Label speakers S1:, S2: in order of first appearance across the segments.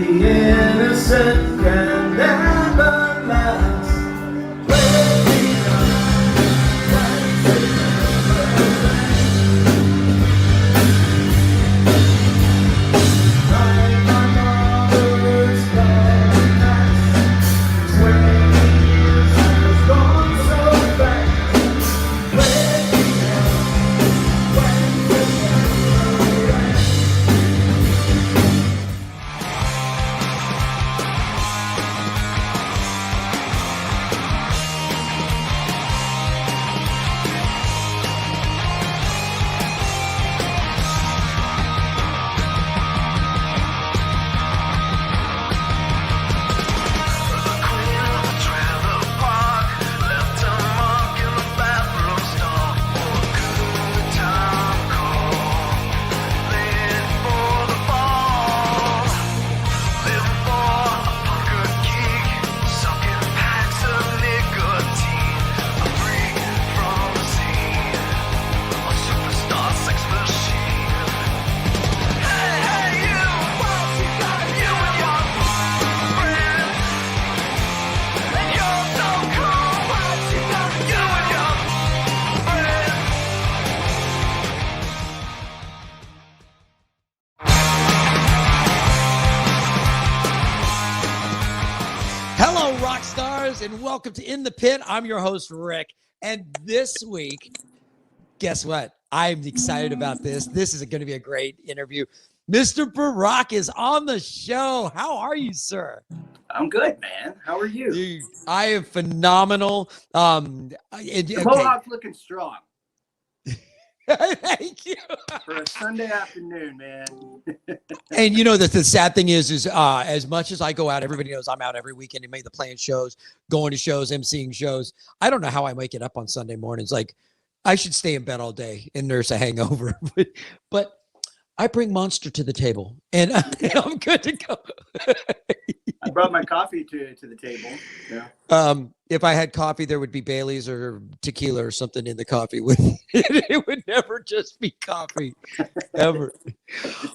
S1: The innocent can never last.
S2: And welcome to In the Pit. I'm your host, Rick. And this week, guess what? I'm excited about this. This is going to be a great interview. Mr. Barak is on the show. How are you, sir?
S3: I'm good, man. How are you?
S2: Dude, I am phenomenal.
S3: The Mohawk's looking strong.
S2: Thank you.
S3: For a Sunday afternoon, man.
S2: And you know that the sad thing is as much as I go out, everybody knows I'm out every weekend and make the playing shows, going to shows, emceeing shows. I don't know how I make it up on Sunday mornings. Like I should stay in bed all day and nurse a hangover, but I bring Monster to the table and I'm good to go.
S3: I brought my coffee to the table. Yeah.
S2: If I had coffee, there would be Bailey's or tequila or something in the coffee with it. It would never just be coffee, ever.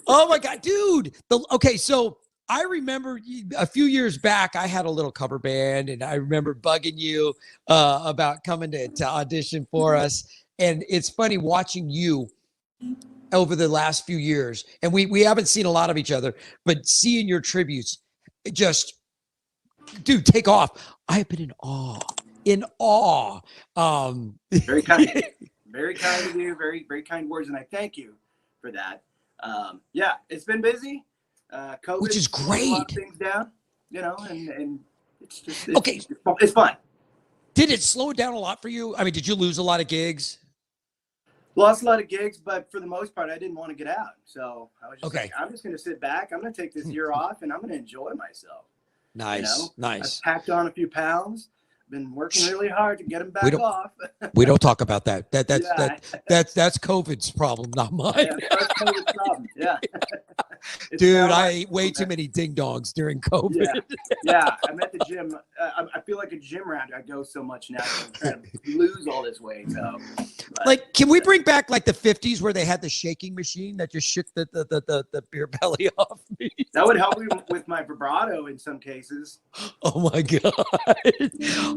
S2: Oh my God, dude. Okay, so I remember a few years back, I had a little cover band, and I remember bugging you about coming to audition for us. And it's funny watching you over the last few years, and we haven't seen a lot of each other, but seeing your tributes, just, dude, take off. I have been in awe.
S3: Very kind, very kind of you. Very, very kind words, and I thank you for that. Yeah, it's been busy. COVID,
S2: which is great.
S3: A lot of things down, you know, and it's just
S2: okay.
S3: It's fun.
S2: Did it slow down a lot for you? I mean, did you lose a lot of gigs?
S3: Lost a lot of gigs, but for the most part, I didn't want to get out. So I was just
S2: okay.
S3: like, I'm just going to sit back. I'm going to take this year off, and I'm going to enjoy myself.
S2: Nice,
S3: you know?
S2: nice.
S3: I've packed on a few pounds. Been working really hard to get them back off.
S2: We don't talk about that. That's COVID's problem, not mine.
S3: Yeah, that's COVID's problem. Yeah.
S2: Dude, I ate way too many ding dongs during COVID.
S3: Yeah. I'm at the gym. I feel like a gym rat. I go so much now. I'm trying to lose all this weight. So,
S2: like, can we bring back like the 50s where they had the shaking machine that just shook the beer belly off me?
S3: That would help me with my vibrato in some cases.
S2: Oh my God.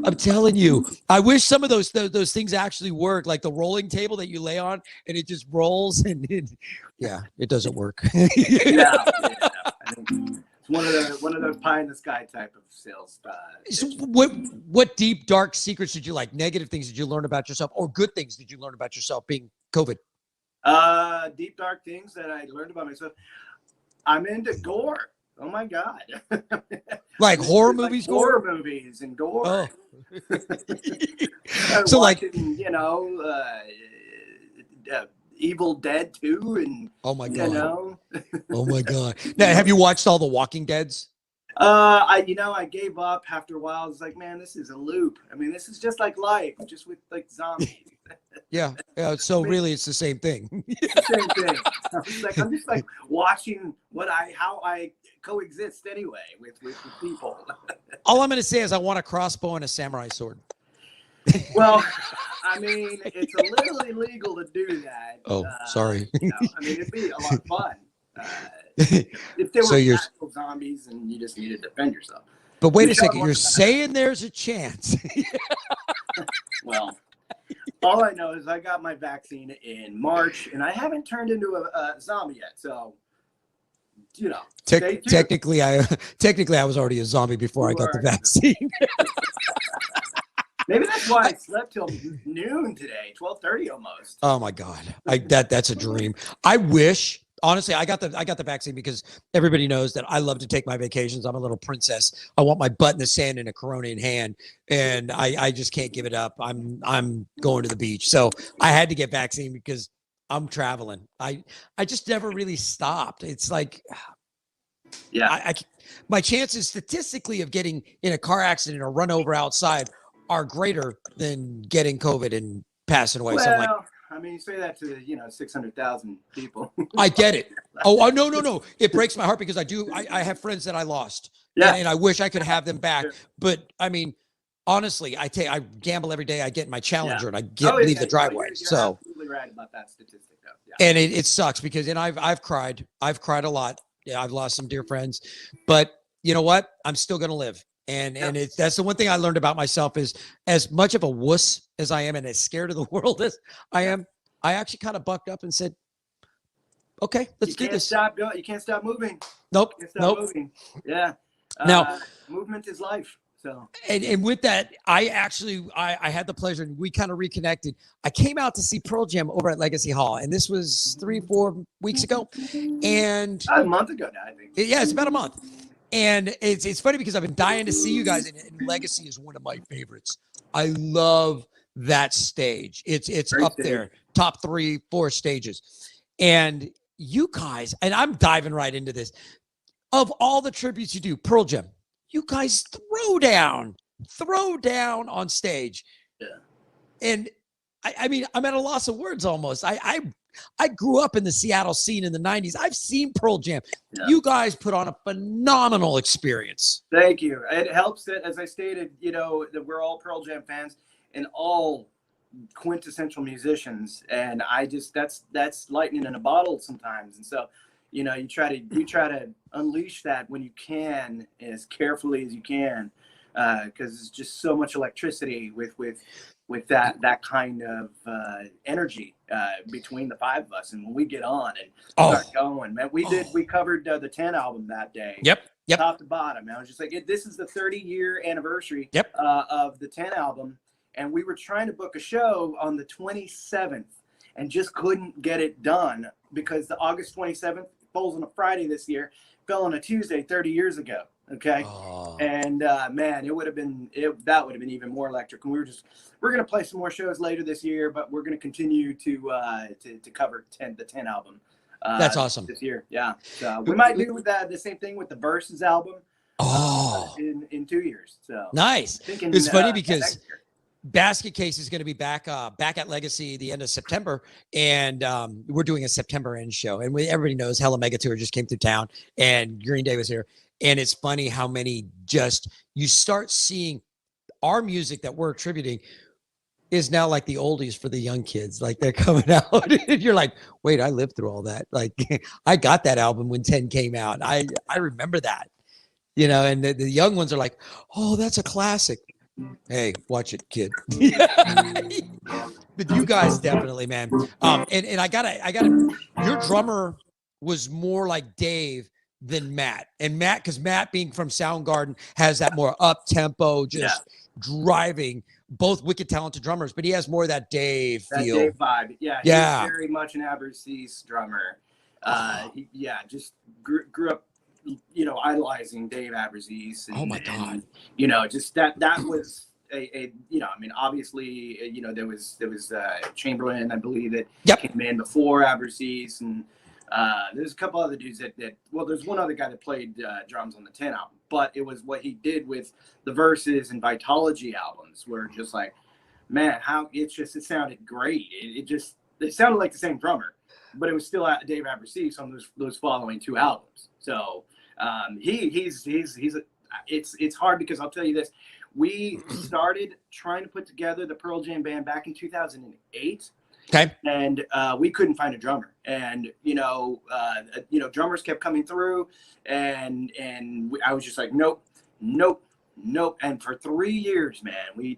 S2: I'm telling you, I wish some of those things actually work, like the rolling table that you lay on and it just rolls and it doesn't work.
S3: Yeah. I mean, it's one of those pie in the sky type of sales.
S2: So what deep dark secrets did you like? Negative things did you learn about yourself, or good things did you learn about yourself being COVID?
S3: Deep dark things that I learned about myself. I'm into gore. Oh my God.
S2: Like horror movies?
S3: Horror movies and gore.
S2: Oh.
S3: So watching, like, you know, Evil Dead 2 and
S2: oh my God.
S3: You know.
S2: Oh my God. Now, have you watched all the Walking Deads?
S3: I gave up after a while. I was like, man, this is a loop. I mean, this is just like life, just with like zombies.
S2: Yeah. So really, it's the same thing.
S3: It's the same thing. I'm just like watching how I coexist anyway with people.
S2: All I'm going to say is I want a crossbow and a samurai sword.
S3: Well, I mean, it's a little illegal to do that.
S2: Oh, sorry.
S3: You know, I mean, it'd be a lot of fun. If there were actual of zombies, and you just need to defend yourself.
S2: But wait a
S3: Michelle
S2: second, you're
S3: wants-
S2: saying there's a chance.
S3: Well, all I know is I got my vaccine in March, and I haven't turned into a zombie yet. So, you know, stay tuned.
S2: Technically, I was already a zombie before I got the vaccine.
S3: Maybe that's why I slept till noon today, 12:30 almost.
S2: Oh my God, that's a dream. I wish, honestly, I got the vaccine because everybody knows that I love to take my vacations. I'm a little princess. I want my butt in the sand and a Corona in hand, and I just can't give it up. I'm going to the beach, so I had to get vaccine because I'm traveling. I just never really stopped. It's like,
S3: Yeah,
S2: my chances statistically of getting in a car accident or run over outside are greater than getting COVID and passing away.
S3: well,
S2: So I'm like,
S3: I mean, you say that to 600,000 people.
S2: I get it. Oh, no. It breaks my heart because I have friends that I lost.
S3: Yeah.
S2: And I wish I could have them back.
S3: Sure.
S2: But I mean, honestly, I gamble every day. I get in my Challenger and I leave the
S3: No,
S2: driveway.
S3: you're
S2: So
S3: absolutely right about that statistic, though. Yeah.
S2: and it sucks because, and I've cried a lot. Yeah, I've lost some dear friends, but you know what? I'm still going to live. And that's the one thing I learned about myself is, as much of a wuss as I am and as scared of the world as I am, I actually kind of bucked up and said, okay, let's do this.
S3: You can't stop moving.
S2: Nope.
S3: You can't stop moving. Yeah.
S2: Now,
S3: movement is life. So.
S2: And with that, I had the pleasure, and we kind of reconnected. I came out to see Pearl Jam over at Legacy Hall, and this was 3-4 weeks ago. And
S3: a month ago now, I think.
S2: Yeah, it's about a month. And it's funny because I've been dying to see you guys, and Legacy is one of my favorites. I love that stage. It's great up stage. There, top 3-4 stages. And you guys, and I'm diving right into this. Of all the tributes you do, Pearl Jam, you guys throw down on stage.
S3: Yeah.
S2: And I mean, I'm at a loss of words almost. I grew up in the Seattle scene in the 90s. I've seen Pearl Jam. Yeah. You guys put on a phenomenal experience.
S3: Thank you. It helps that, as I stated, that we're all Pearl Jam fans and all quintessential musicians. And that's lightning in a bottle sometimes. And so, you try to unleash that when you can, as carefully as you can, because it's just so much electricity with that kind of energy between the five of us. And when we get on and start going, man, we covered the 10 album that day.
S2: Yep.
S3: Top to bottom. I was just like, this is the 30-year anniversary of the 10 album. And we were trying to book a show on the 27th and just couldn't get it done because the August 27th falls on a Friday this year, fell on a Tuesday 30 years ago. Okay. And man, that would have been even more electric. And we're going to play some more shows later this year, but we're going to continue to cover the 10 album.
S2: That's awesome
S3: this year. Yeah. So we might do the same thing with the Versus album in 2 years. So
S2: nice. It's funny because Basket Case is going to be back at Legacy the end of September, and we're doing a September end show. And everybody knows Hella Mega Tour just came through town, and Green Day was here. And it's funny how many you start seeing our music that we're attributing is now like the oldies for the young kids. Like they're coming out, and you're like, wait, I lived through all that. Like I got that album when 10 came out. I remember that, and the young ones are like, oh, that's a classic. Hey, watch it, kid. But you guys definitely, man. And I gotta. Your drummer was more like Dave than Matt, and because Matt being from Soundgarden has that more up tempo, driving. Both wicked talented drummers, but he has more of that Dave feel.
S3: Dave vibe. Yeah. He's very much an Abercease drummer. Just grew up. Idolizing Dave Abercease.
S2: Oh my God!
S3: Just that was obviously, there was Chamberlain, I believe, that came in before Abercease, and there's a couple other dudes that there's one other guy that played drums on the 10 album, but it was what he did with the Versus and Vitology albums, where just like, man, how it sounded great. It sounded like the same drummer, but it was still Dave Abercease on those following 2 albums. So it's hard because I'll tell you this. We started trying to put together the Pearl Jam band back in 2008,
S2: Okay.
S3: And we couldn't find a drummer. And drummers kept coming through, and I was just like, nope, nope, nope. And for 3 years, man, we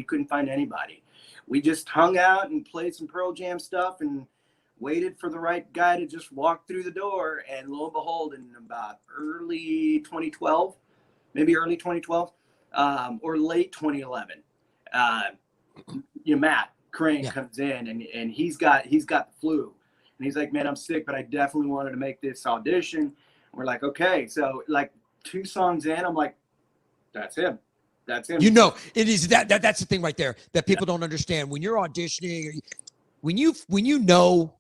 S3: couldn't find anybody. We just hung out and played some Pearl Jam stuff and waited for the right guy to just walk through the door. And lo and behold, in about early 2012, maybe early 2012, or late 2011, Matt Crane comes in, and he's got the flu, and he's like, man, I'm sick, but I definitely wanted to make this audition. And we're like, okay. So like 2 songs in, I'm like, that's him. That's him.
S2: It is that's the thing right there that people don't understand. When you're auditioning, when you know,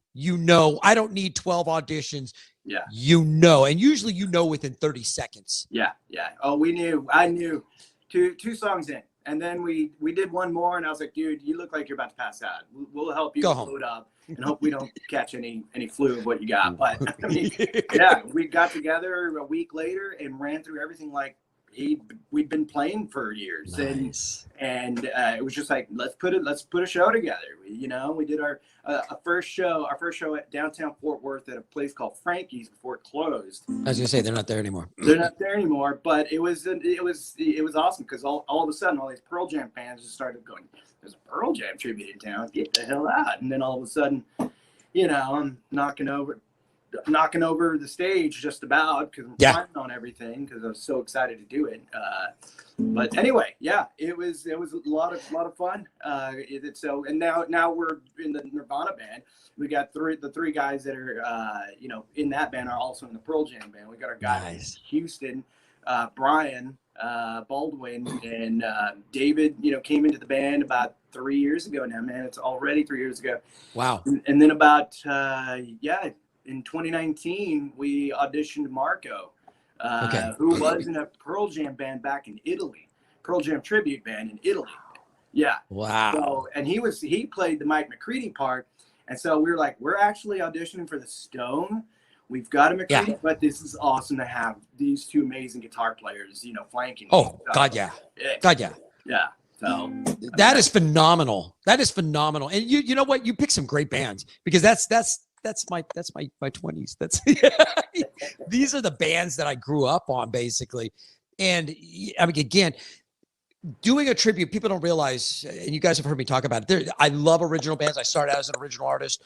S2: I don't need 12 auditions.
S3: Yeah.
S2: And usually within 30 seconds.
S3: Yeah. Oh, I knew 2 songs in. And then we did one more, and I was like, dude, you look like you're about to pass out. We'll help you load up and hope we don't catch any flu of what you got. But I mean, yeah, we got together a week later and ran through everything like we'd been playing for years.
S2: Nice.
S3: And it was just like, let's put a show together. We did our first show at downtown Fort Worth at a place called Frankie's before it closed.
S2: I was gonna say they're not there anymore.
S3: They're not there anymore, but it was awesome because all of a sudden all these Pearl Jam fans just started going, there's a Pearl Jam tribute in town, get the hell out. And then all of a sudden, I'm knocking over the stage just about because I'm climbing on everything because I was so excited to do it. But anyway, yeah, it was a lot of fun. And now we're in the Nirvana band. We got the 3 guys that are in that band are also in the Pearl Jam band. We got our guy in Houston, Brian Baldwin, and David. Came into the band about 3 years ago now. Man, it's already 3 years ago.
S2: Wow.
S3: And then about in 2019, we auditioned Marco, who was in a Pearl Jam band back in Italy, Pearl Jam tribute band in Italy. Yeah.
S2: Wow.
S3: So, and he played the Mike McCready part. And so we were like, we're actually auditioning for the Stone. We've got a McCready, but this is awesome to have these 2 amazing guitar players, flanking.
S2: Oh, God, yeah. God, yeah.
S3: Yeah. So
S2: that is phenomenal. That is phenomenal. And you know what? You pick some great bands because that's my 20s. These are the bands that I grew up on basically. And I mean, again, doing a tribute, people don't realize, and you guys have heard me talk about it. I love original bands. I started out as an original artist.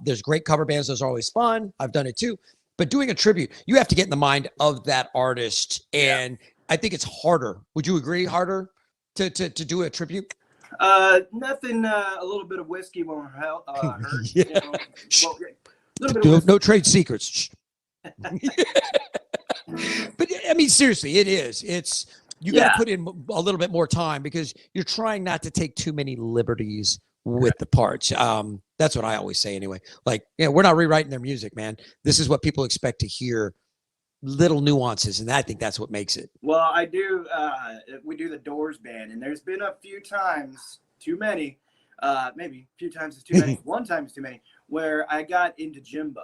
S2: There's great cover bands. Those are always fun. I've done it too. But doing a tribute, you have to get in the mind of that artist. And I think it's harder. Would you agree? Harder to do a tribute?
S3: Nothing. A little bit of whiskey won't hurt.
S2: Yeah. No trade secrets. But I mean, seriously, it is. You got to put in a little bit more time because you're trying not to take too many liberties with the parts. That's what I always say anyway. Like, we're not rewriting their music, man. This is what people expect to hear. Little nuances, and I think that's what makes it.
S3: Well, I do. We do the Doors band, and there's been a few times, too many, maybe a few times is too many, one time is too many, where I got into Jimbo.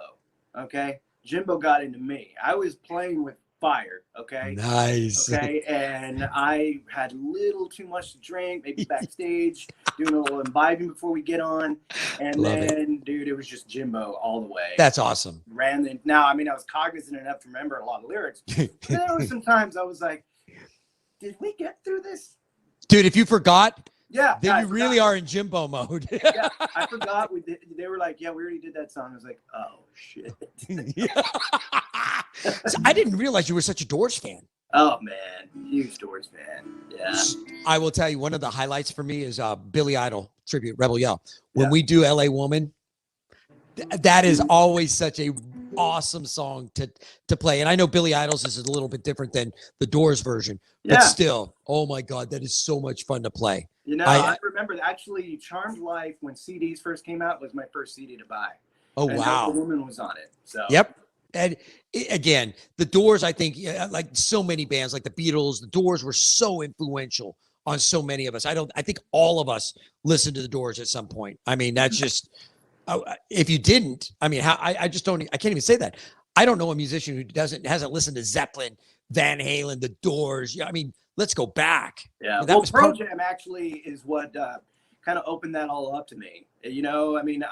S3: Okay, Jimbo got into me. I was playing with fire. Okay,
S2: nice.
S3: Okay, and I had a little too much to drink, maybe backstage, doing a little imbibing before we get on, and dude, it was just Jimbo all the way.
S2: That's awesome.
S3: Now, I mean, I was cognizant enough to remember a lot of lyrics. There were some times I was like, did we get through this?
S2: Dude, if you forgot,
S3: then
S2: you really are in Jimbo mode.
S3: I forgot. They were like, yeah, we already did that song. I was like, oh, shit.
S2: So I didn't realize you were such a Doors fan.
S3: Oh, man. Huge Doors fan. Yeah.
S2: I will tell you, one of the highlights for me is Billy Idol tribute, Rebel Yell. When we do LA Woman, that is always such a awesome song to play. And I know Billy Idol's is a little bit different than the Doors version, but still, oh my God, that is so much fun to play.
S3: I remember actually Charmed Life, when CDs first came out, was my first CD to buy.
S2: Oh, wow.
S3: The Woman was on it. So.
S2: Yep. And again, the Doors, I think, like so many bands, like the Beatles, the Doors were so influential on so many of us. I think all of us listened to the Doors at some point. I mean, that's just, if you didn't, I mean, I just don't, I can't even say that. I don't know a musician who hasn't listened to Zeppelin, Van Halen, the Doors. I mean, let's go back.
S3: Yeah. Well, Pearl Jam actually is what kind kind of opened that all up to me. You know, I mean,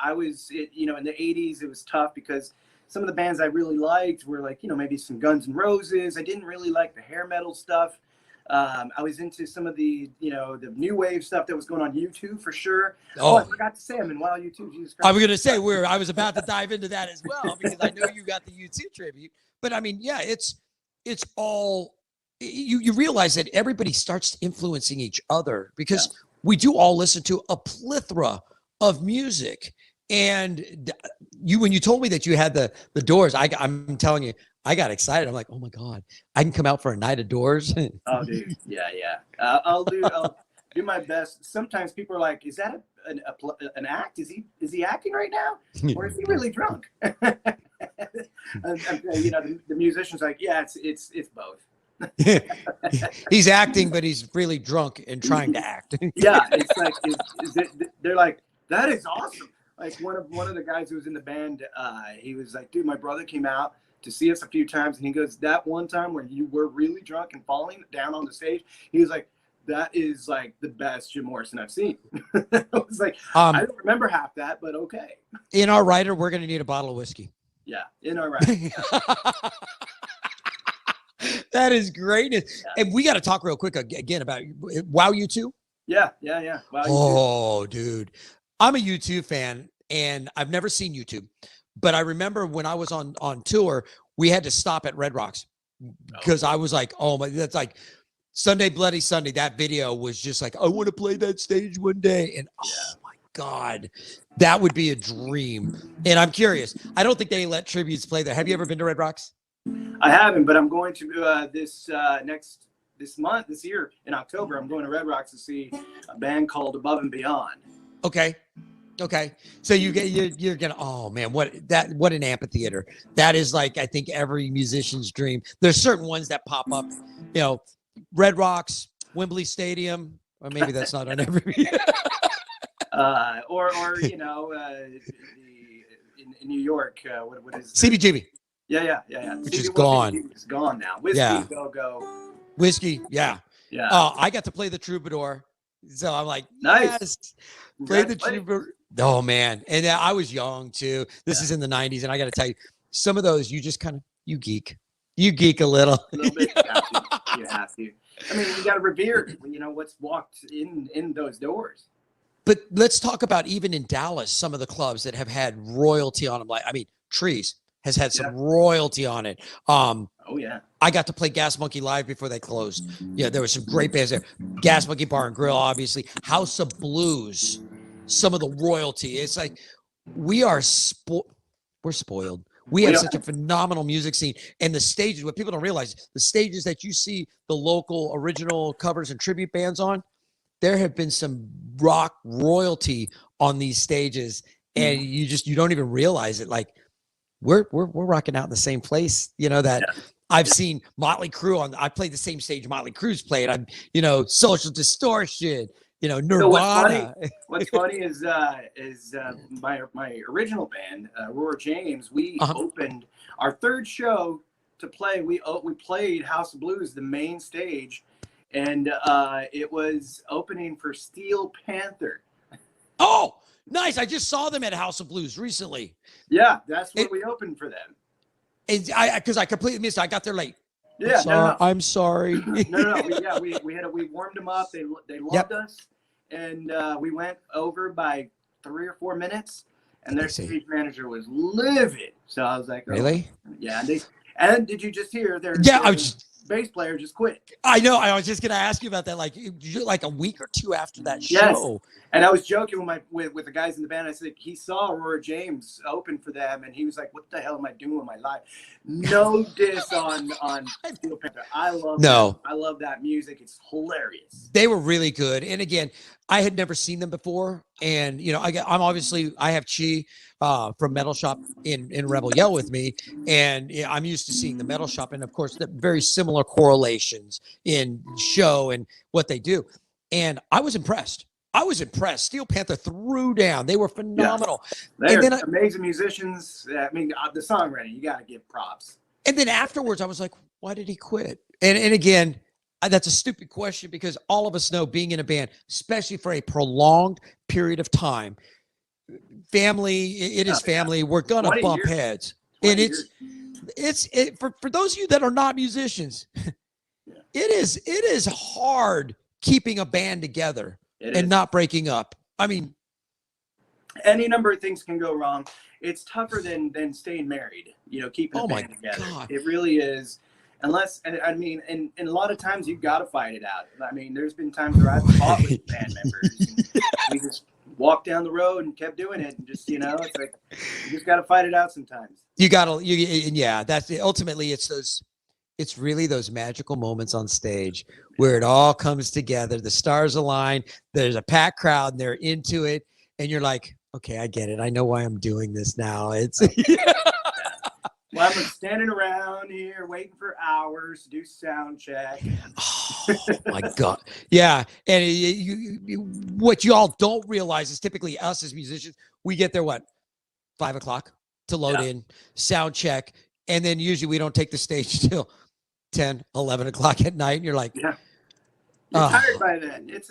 S3: you know, in the 80s, it was tough because some of the bands I really liked were like, you know, maybe some Guns N' Roses. I didn't really like the hair metal stuff. I was into some of the, you know, the new wave stuff that was going on YouTube for sure. Oh, I forgot to say I'm in Wow YouTube. Jesus Christ.
S2: I was going to say I was about to dive into that as well because I know you got the YouTube tribute. But I mean, yeah, it's all you realize that everybody starts influencing each other because we do all listen to a plethora of music. And when you told me that you had the Doors, I'm telling you, I got excited. I'm like, oh my God, I can come out for a night of Doors.
S3: Oh, dude. Yeah. I'll do my best. Sometimes people are like, is that an act? Is he acting right now? Or is he really drunk? And, you know, the musician's like, yeah, it's both.
S2: He's acting, but he's really drunk and trying to act.
S3: Yeah. It's like, they're like, that is awesome. Like one of the guys who was in the band, he was like, dude, my brother came out to see us a few times, and he goes, that one time where you were really drunk and falling down on the stage, he was like, that is like the best Jim Morrison I've seen. I was like, I don't remember half that, but okay.
S2: In our writer, we're going to need a bottle of whiskey.
S3: Yeah, in our writer.
S2: That is great. Yeah. And we got to talk real quick again about Wow U2.
S3: Yeah. Wow,
S2: oh, dude. I'm a U2 fan, and I've never seen YouTube. But I remember when I was on tour, we had to stop at Red Rocks because I was like, oh my, that's like Sunday Bloody Sunday. That video was just like, I want to play that stage one day. And oh my God, that would be a dream. And I'm curious. I don't think they let tributes play there. Have you ever been to Red Rocks?
S3: I haven't, but I'm going to this year in October. I'm going to Red Rocks to see a band called Above and Beyond.
S2: Okay. So you're gonna, oh man, what an amphitheater. That is like, I think every musician's dream. There's certain ones that pop up, you know, Red Rocks, Wembley Stadium, or maybe that's not on every.
S3: or you know, in New York, what is
S2: CBGB?
S3: Yeah.
S2: Which is gone.
S3: It's gone now. Whiskey, go.
S2: Whiskey, yeah. I got to play the Troubadour, so I'm like,
S3: nice.
S2: Yes, play the Troubadour. Oh man, and I was young too. This is in the '90s, and I got to tell you, some of those you just kind of you geek a little.
S3: A little bit. You have to. I mean, you got to revere, you know, what's walked in those doors.
S2: But let's talk about even in Dallas, some of the clubs that have had royalty on them. Like, I mean, Trees has had some royalty on it.
S3: Oh yeah.
S2: I got to play Gas Monkey live before they closed. Yeah, there were some great bands there. Gas Monkey Bar and Grill, obviously. House of Blues, some of the royalty. It's like we're spoiled. We have such a phenomenal music scene, and the stages. What people don't realize, the stages that you see the local original covers and tribute bands on, there have been some rock royalty on these stages, and you don't even realize it. Like we're rocking out in the same place. You know that. I've seen Motley Crue I played the same stage Motley Crue's played. I'm, you know, Social Distortion, you know, Nirvana.
S3: So what's funny is my original band, Roar James, we opened our third show to play. We played House of Blues, the main stage, and it was opening for Steel Panther.
S2: Oh, nice. I just saw them at House of Blues recently.
S3: Yeah, that's what we opened for them.
S2: And because I completely missed it. I got there late.
S3: Yeah,
S2: I'm sorry.
S3: No. We warmed them up. They loved us, and we went over by 3 or 4 minutes, and their stage manager was livid. So I was like, oh.
S2: Really?
S3: Yeah. And did you just hear their bass player just quit?
S2: I know. I was just gonna ask you about that. Like a week or two after that show.
S3: And I was joking with the guys in the band. I said he saw Aurora James open for them, and he was like, "What the hell am I doing with my life?" No diss on Steel Panther. I love that music. It's hilarious.
S2: They were really good. And again, I had never seen them before, and you know, I have Chi from Metal Shop in Rebel Yell with me, and I'm used to seeing the Metal Shop, and of course, the very similar correlations in show and what they do. And I was impressed. Steel Panther threw down. They were phenomenal.
S3: Yeah. They're amazing musicians. I mean, the songwriting, you got to give props.
S2: And then afterwards, I was like, why did he quit? And again, That's a stupid question because all of us know being in a band, especially for a prolonged period of time, family, it is family. We're going to
S3: 20
S2: bump
S3: years.
S2: heads.
S3: 20
S2: And
S3: years.
S2: for those of you that are not musicians, it is hard keeping a band together and not breaking up. I mean,
S3: any number of things can go wrong. It's tougher than staying married, you know, keeping a band together.
S2: God.
S3: It really is. Unless, I mean, and a lot of times you've got to fight it out. I mean, there's been times where I've fought with band members. And we just walked down the road and kept doing it. And just, you know, it's like, you just got to fight it out sometimes.
S2: That's it. Ultimately, it's really those magical moments on stage where it all comes together. The stars align. There's a packed crowd and they're into it. And you're like, okay, I get it. I know why I'm doing this now. It's
S3: Well, I'm standing around here waiting for hours to do sound check.
S2: Oh my God. Yeah. And what you all don't realize is typically us as musicians, we get there, 5 o'clock to load in, sound check. And then usually we don't take the stage till 10, 11 o'clock at night. And you're like,
S3: you're tired by then. It's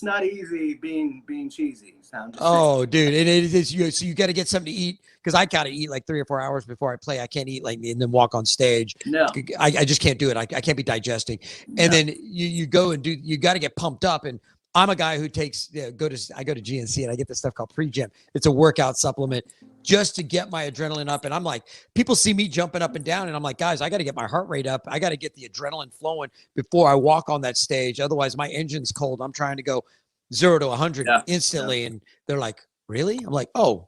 S3: not easy being cheesy.
S2: Dude, it is you. So you got to get something to eat because I got to eat like 3 or 4 hours before I play. I can't eat and then walk on stage.
S3: No,
S2: I just can't do it. I can't be digesting. And then you go and you got to get pumped up. And I'm a guy who takes I go to GNC and I get this stuff called pre-gym. It's a workout supplement just to get my adrenaline up. And I'm like, people see me jumping up and down and I'm like, guys, I got to get my heart rate up. I got to get the adrenaline flowing before I walk on that stage. Otherwise my engine's cold. I'm trying to go 0 to 100 instantly. And they're like, really? I'm like, oh,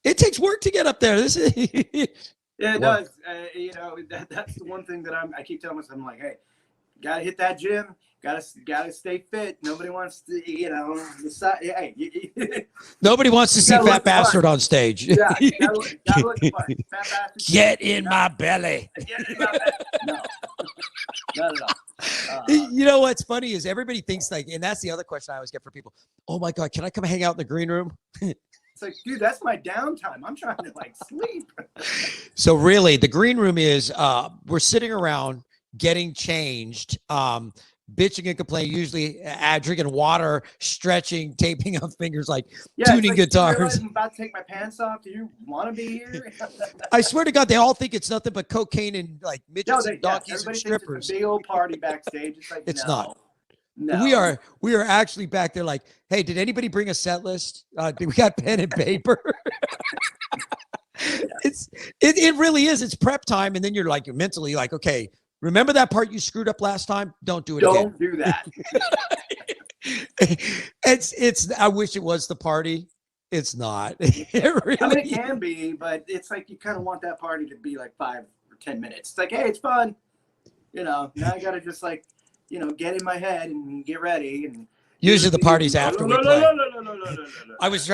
S2: it takes work to get up there. This is
S3: yeah, it does. You know, that's the one thing that I keep telling myself. I'm like, hey, gotta hit that gym. Gotta stay fit. Nobody wants to, you know, decide. Hey,
S2: nobody wants to see Fat Bastard on stage.
S3: Yeah, gotta look fun. Fat Bastard.
S2: Get in my belly.
S3: Get in my belly. No, not at all.
S2: You know what's funny is everybody thinks like, and that's the other question I always get for people. Oh my God, can I come hang out in the green room?
S3: It's like, dude, that's my downtime. I'm trying to like sleep.
S2: So really, the green room is we're sitting around getting changed. Bitching and complaining, usually drinking water, stretching, taping up fingers, like tuning guitars.
S3: I'm about to take my pants off. Do you want to be here?
S2: I swear to God, they all think it's nothing but cocaine and like midgets and donkeys and strippers.
S3: It's a big old party backstage. It's like
S2: it's not.
S3: No.
S2: We are actually back there like, hey, did anybody bring a set list? We got pen and paper? It really is. It's prep time, and then you're mentally like, okay. Remember that part you screwed up last time? Don't do it again.
S3: Don't do that.
S2: It's I wish it was the party. It's not. It
S3: can be, but it's like you kind of want that party to be like 5 or 10 minutes. It's like, hey, it's fun. You know, now I got to just like, you know, get in my head and get ready. And
S2: usually the party's after we play. I was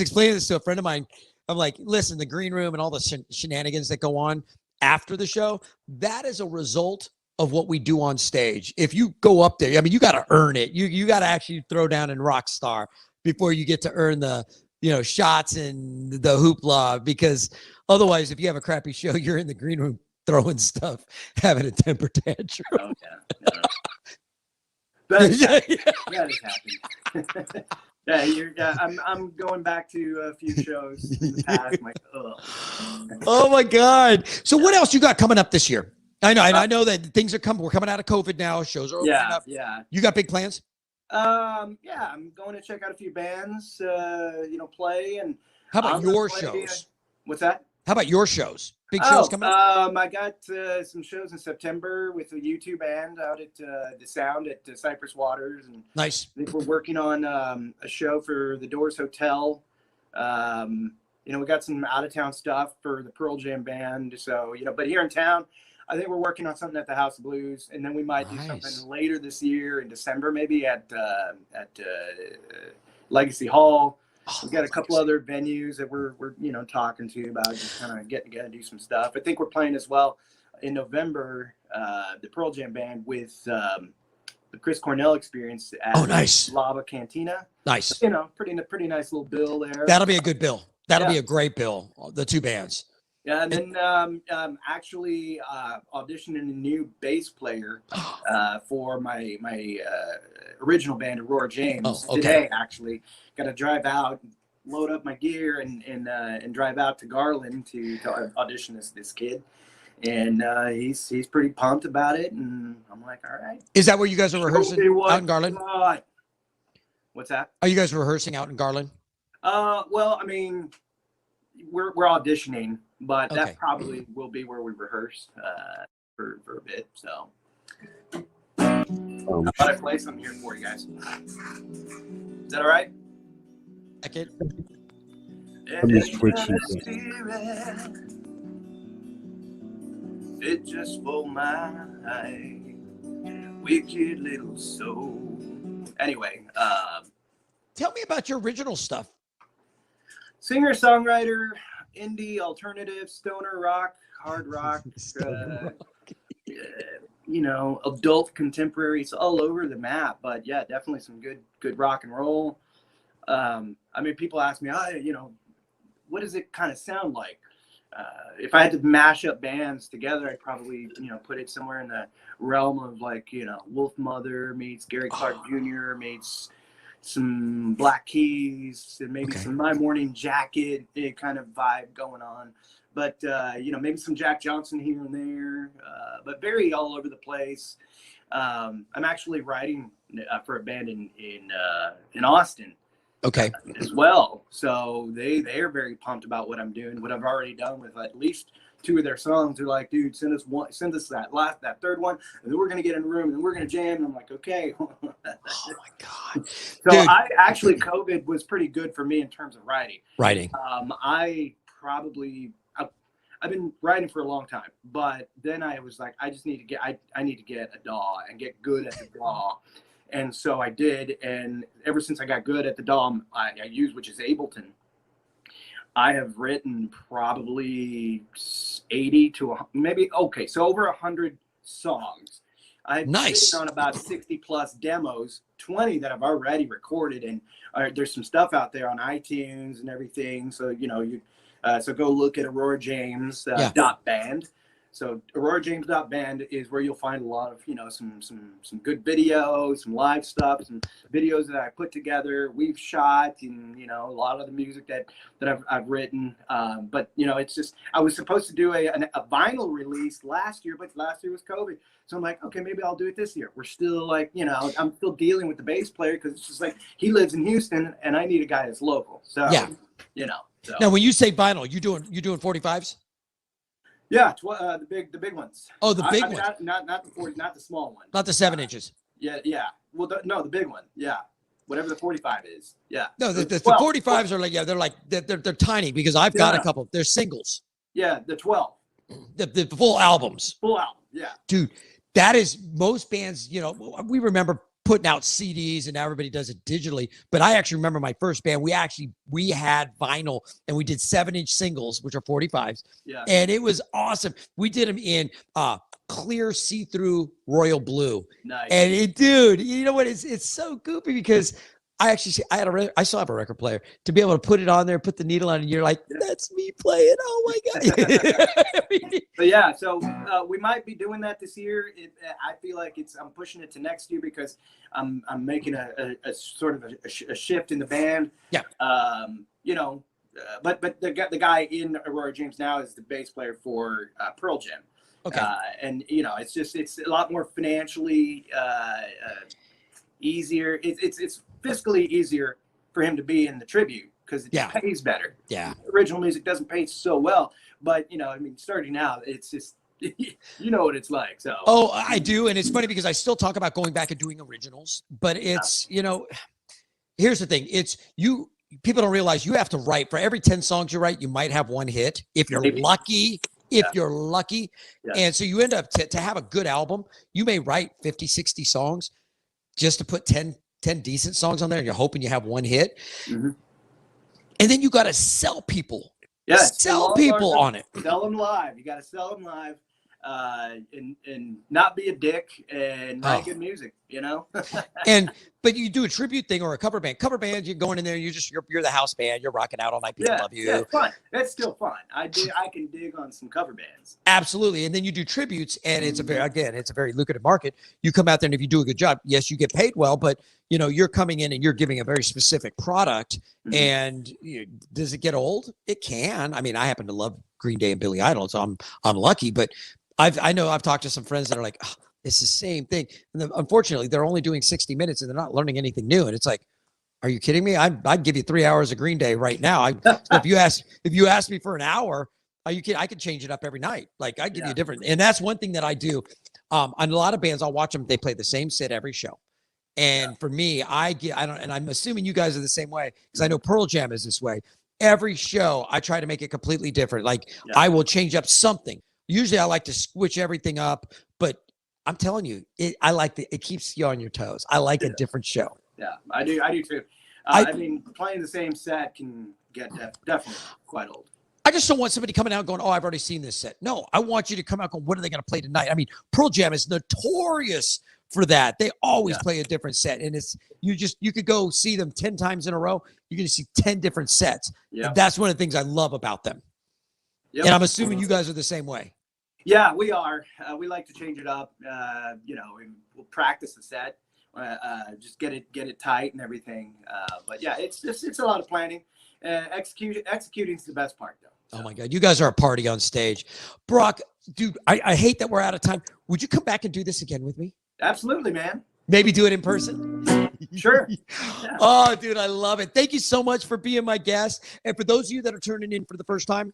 S2: explaining this to a friend of mine. I'm like, listen, the green room and all the shenanigans that go on after the show, that is a result of what we do on stage. If you go up there, I mean, you got to earn it. You got to actually throw down in rock star before you get to earn the, you know, shots and the hoopla, because otherwise, if you have a crappy show, you're in the green room throwing stuff, having a temper tantrum.
S3: Oh, yeah. That has happened. I'm going back to a few shows in the past. I'm like, ugh.
S2: Oh my God! So what else you got coming up this year? I know that things are coming. We're coming out of COVID now. Shows are opening up.
S3: Yeah.
S2: You got big plans?
S3: I'm going to check out a few bands. Play and.
S2: How about your shows?
S3: What's that?
S2: How about your shows? Big shows coming up?
S3: I got some shows in September with a U2 band out at the Sound at Cypress Waters. And
S2: nice.
S3: I think we're working on a show for the Doors Hotel. We got some out-of-town stuff for the Pearl Jam band. So, but here in town, I think we're working on something at the House of Blues. And then we might do something later this year in December, maybe at Legacy Hall. We've got a couple other venues that we're talking to about just kind of getting together and do some stuff. I think we're playing as well in November, the Pearl Jam band with the Chris Cornell Experience at Lava Cantina.
S2: Nice.
S3: Pretty nice little bill there.
S2: That'll be a good bill. That'll be a great bill. The two bands.
S3: Yeah, and then actually auditioning a new bass player for my original band, Aurora James.
S2: Oh, okay.
S3: Today, actually, got to drive out, load up my gear, and drive out to Garland to audition this kid. And he's pretty pumped about it, and I'm like, all right.
S2: Is that where you guys are rehearsing out in Garland?
S3: What's that?
S2: Are you guys rehearsing out in Garland?
S3: Well, I mean, we're auditioning, but
S2: Okay.
S3: that probably will be where we rehearse for a bit. So I thought I'd play something here for you guys. Is that all right?
S2: I can.
S4: Let me switch you.
S3: Fit just for my wicked little soul. Anyway,
S2: Tell me about your original stuff.
S3: singer, songwriter, indie, alternative, stoner rock, hard rock, you know, adult contemporary. It's all over the map. But yeah, definitely some good rock and roll. I mean, people ask me, you know, what does it kind of sound like? If I had to mash up bands together, I'd probably, you know, put it somewhere in the realm of like, you know, Wolf Mother meets Gary Clark Jr. meets some Black Keys and maybe some My Morning Jacket kind of vibe going on. But, you know, maybe some Jack Johnson here and there, but very all over the place. I'm actually writing for a band in Austin.
S2: Okay.
S3: As well. So they are very pumped about what I'm doing, what I've already done with at least 2 of their songs. They're like, dude, send us that third one, and then we're gonna get in the room and then we're gonna jam. And I'm like, okay.
S2: Oh my God.
S3: So
S2: Dude.
S3: I actually, COVID was pretty good for me in terms of writing. I've been writing for a long time, but then I was like, I just need to get I need to get a DAW and get good at the DAW. And so I did, and ever since I got good at the DAW I use, which is Ableton, I have written probably 80 to maybe, so over 100 songs. I've
S2: Nice.
S3: on about 60 plus demos, 20 that I've already recorded, and there's some stuff out there on iTunes and everything. So, you know, so go look at Aurora James .band. So AuroraJames.band is where you'll find a lot of, you know, some good videos, some live stuff, some videos that I put together, we've shot, and, you know, a lot of the music that I've written. But, you know, it's just, I was supposed to do a vinyl release last year, but last year was COVID. So I'm like, okay, maybe I'll do it this year. We're still like, you know, I'm still dealing with the bass player because it's just like, he lives in Houston and I need a guy that's local. So, you know. So.
S2: Now, when you say vinyl, you doing 45s?
S3: Yeah, the big ones.
S2: Oh, the big ones.
S3: Not the 40, not the small one.
S2: Not the 7 inches.
S3: Yeah. Well, no, the big one. Yeah, whatever the 45 is. Yeah.
S2: No, the 45s are like, they're tiny because I've got a couple. They're singles.
S3: Yeah, the 12.
S2: The full albums.
S3: Full album. Yeah.
S2: Dude, that is, most bands, you know, we remember putting out CDs and now everybody does it digitally. But I actually remember my first band, we had vinyl and we did 7-inch singles, which are 45s.
S3: Yeah.
S2: And it was awesome. We did them in clear see-through royal blue.
S3: Nice.
S2: And dude, you know what? It's so goofy because I still have a record player to be able to put it on there, put the needle on, and you're like, that's me playing. Oh my God.
S3: But yeah, so we might be doing that this year. I feel like I'm pushing it to next year because I'm making a sort of a shift in the band.
S2: Yeah.
S3: You know, but the guy in Aurora James now is the bass player for Pearl Jam.
S2: Okay.
S3: And you know, it's a lot more financially easier. It's fiscally easier for him to be in the tribute because it pays better.
S2: Yeah.
S3: Original music doesn't pay so well, but you know, I mean, starting out, it's just you know what it's like. So.
S2: Oh, I do, and it's funny because I still talk about going back and doing originals, but it's you know, here's the thing: people don't realize you have to write for every 10 songs you write, you might have one hit if you're lucky. You're lucky. And so you end up to have a good album, you may write 50, 60 songs just to put 10 decent songs on there. And you're hoping you have one hit. Mm-hmm. And then you got to sell people.
S3: Yeah.
S2: Sell people on it.
S3: Sell them live. You got to sell them live. and not be a dick and write good music, you know?
S2: But you do a tribute thing or a cover band. Cover band, you're going in there, you're the house band, you're rocking out all night. People love you.
S3: Yeah, fun. That's still fun. I can dig on some cover bands.
S2: Absolutely. And then you do tributes, and it's a very lucrative market. You come out there, and if you do a good job, yes, you get paid well, but you're coming in and you're giving a very specific product. And does it get old? It can. I mean, I happen to love Green Day and Billy Idol, so I'm lucky, but I know I've talked to some friends that are like, oh, it's the same thing. And unfortunately, they're only doing 60 minutes and they're not learning anything new. And it's like, are you kidding me? I'd give you 3 hours of Green Day right now. So if you ask me for an hour, are you kidding? I could change it up every night. Like I give you a different, and that's one thing that I do. On a lot of bands, I'll watch them. They play the same set every show. And for me, and I'm assuming you guys are the same way because I know Pearl Jam is this way. Every show, I try to make it completely different. Like I will change up something. Usually I like to switch everything up, but I'm telling you, it keeps you on your toes. I like a different show.
S3: Yeah, I do too. I mean, playing the same set can get definitely quite old.
S2: I just don't want somebody coming out going, oh, I've already seen this set. No, I want you to come out going, what are they going to play tonight? I mean, Pearl Jam is notorious for that. They always play a different set. And you could go see them 10 times in a row. You're going to see 10 different sets. Yeah. That's one of the things I love about them. Yep. And I'm assuming you guys are the same way. Yeah,
S3: we are. We like to change it up. We'll practice the set, just get it tight and everything. But yeah, it's a lot of planning. Executing is the best part, though.
S2: Oh my God, you guys are a party on stage, Barak. Dude, I hate that we're out of time. Would you come back and do this again with me?
S3: Absolutely, man.
S2: Maybe do it in person.
S3: Sure. Yeah.
S2: Oh, dude, I love it. Thank you so much for being my guest. And for those of you that are turning in for the first time,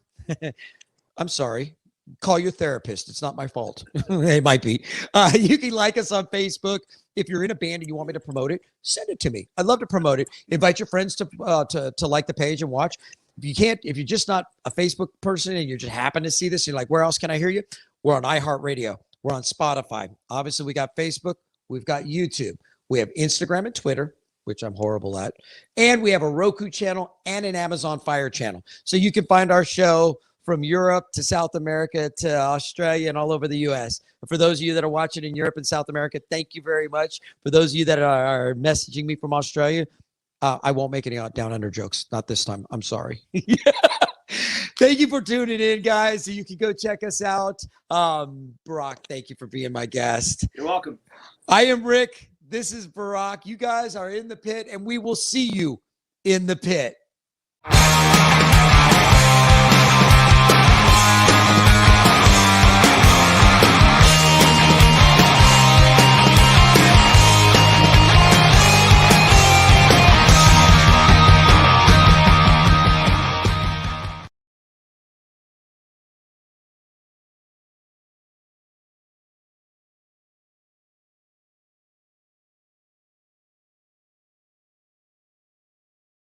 S2: I'm sorry. Call your therapist. It's not my fault. It might be. You can like us on Facebook. If you're in a band and you want me to promote it, send it to me. I'd love to promote it. Invite your friends to like the page and watch. If you're just not a Facebook person and you just happen to see this, you're like, where else can I hear you? We're on iHeart Radio. We're on Spotify. Obviously, we got Facebook. We've got YouTube. We have Instagram and Twitter, which I'm horrible at. And we have a Roku channel and an Amazon Fire channel. So you can find our show from Europe to South America to Australia and all over the U.S. For those of you that are watching in Europe and South America, thank you very much. For those of you that are messaging me from Australia, I won't make any down under jokes. Not this time. I'm sorry. Thank you for tuning in, guys. So you can go check us out. Barak, thank you for being my guest.
S3: You're welcome.
S2: I am Rick. This is Barak. You guys are in the pit, and we will see you in the pit.